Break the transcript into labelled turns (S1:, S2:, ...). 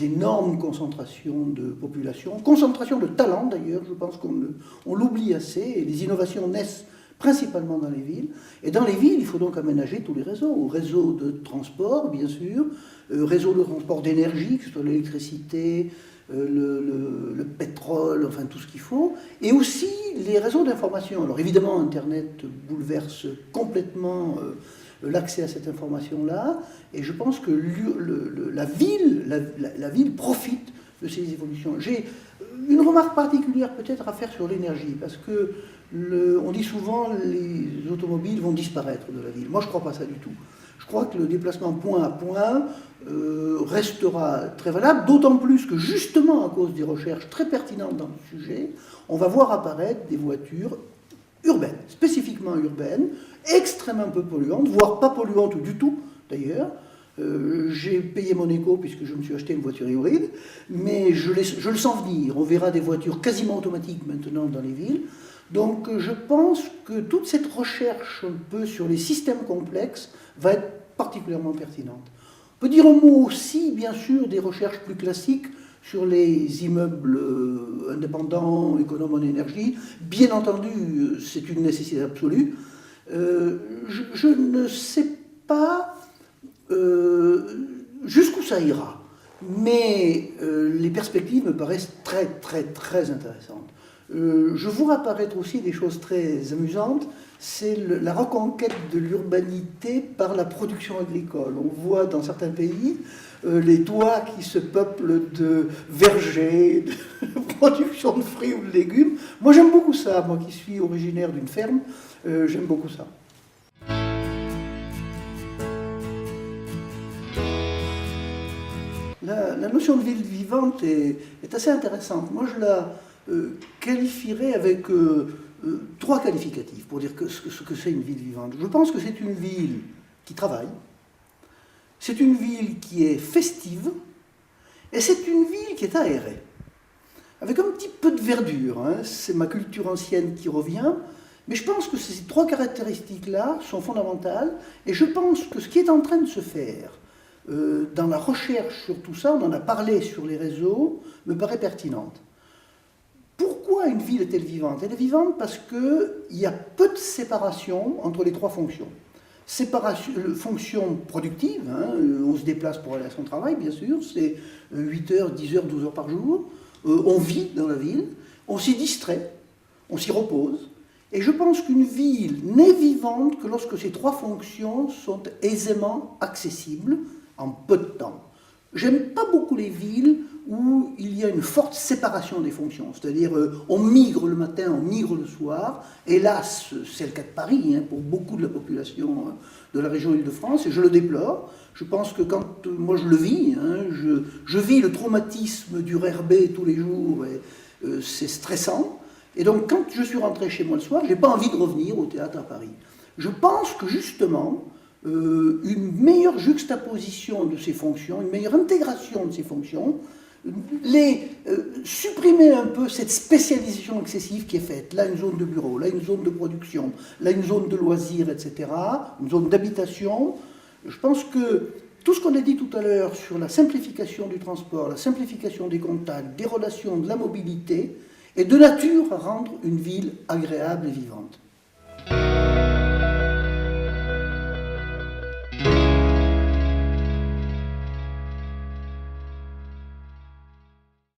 S1: énormes concentrations de population, concentration de talents d'ailleurs, je pense qu'on l'oublie assez, et les innovations naissent principalement dans les villes. Et dans les villes, il faut donc aménager tous les réseaux. Réseau de transport, bien sûr, réseau de transport d'énergie, que ce soit l'électricité, le pétrole, enfin tout ce qu'il faut, et aussi les réseaux d'information. Alors évidemment, Internet bouleverse complètement l'accès à cette information-là, et je pense que la ville profite de ces évolutions. J'ai une remarque particulière peut-être à faire sur l'énergie, parce que on dit souvent les automobiles vont disparaître de la ville. Moi, je ne crois pas ça du tout. Je crois que le déplacement point à point restera très valable, d'autant plus que justement à cause des recherches très pertinentes dans le sujet, on va voir apparaître des voitures urbaines, spécifiquement urbaines, extrêmement peu polluantes, voire pas polluantes du tout d'ailleurs. J'ai payé mon éco puisque je me suis acheté une voiture hybride, mais je le sens venir. On verra des voitures quasiment automatiques maintenant dans les villes. Donc je pense que toute cette recherche un peu sur les systèmes complexes va être particulièrement pertinente. On peut dire un mot aussi, bien sûr, des recherches plus classiques sur les immeubles indépendants, économes en énergie. Bien entendu, c'est une nécessité absolue. Je ne sais pas jusqu'où ça ira, mais les perspectives me paraissent très, très, très intéressantes. Je vois apparaître aussi des choses très amusantes, c'est la reconquête de l'urbanité par la production agricole. On voit dans certains pays les toits qui se peuplent de vergers, de production de fruits ou de légumes. Moi j'aime beaucoup ça, moi qui suis originaire d'une ferme, j'aime beaucoup ça. La notion de ville vivante est assez intéressante. Moi je la qualifierais avec trois qualificatifs pour dire ce que c'est une ville vivante. Je pense que c'est une ville qui travaille, c'est une ville qui est festive, et c'est une ville qui est aérée, avec un petit peu de verdure. Hein. C'est ma culture ancienne qui revient, mais je pense que ces trois caractéristiques-là sont fondamentales, et je pense que ce qui est en train de se faire dans la recherche sur tout ça, on en a parlé sur les réseaux, me paraît pertinente. Pourquoi une ville est-elle vivante? Elle est vivante parce qu'il y a peu de séparation entre les trois fonctions. Fonction productive, hein, on se déplace pour aller à son travail, bien sûr, c'est 8 heures, 10 heures, 12 heures par jour. On vit dans la ville, on s'y distrait, on s'y repose. Et je pense qu'une ville n'est vivante que lorsque ces trois fonctions sont aisément accessibles en peu de temps. J'aime pas beaucoup les villes où il y a une forte séparation des fonctions, c'est-à-dire on migre le matin, on migre le soir. Hélas, c'est le cas de Paris, hein, pour beaucoup de la population de la région Île-de-France, et je le déplore. Je pense que quand moi je le vis, hein, je vis le traumatisme du RER B tous les jours, et c'est stressant. Et donc quand je suis rentré chez moi le soir, je n'ai pas envie de revenir au théâtre à Paris. Je pense que justement, une meilleure juxtaposition de ces fonctions, une meilleure intégration de ces fonctions, supprimer un peu cette spécialisation excessive qui est faite. Là, une zone de bureau, là, une zone de production, là, une zone de loisirs, etc., une zone d'habitation. Je pense que tout ce qu'on a dit tout à l'heure sur la simplification du transport, la simplification des contacts, des relations, de la mobilité, est de nature à rendre une ville agréable et vivante.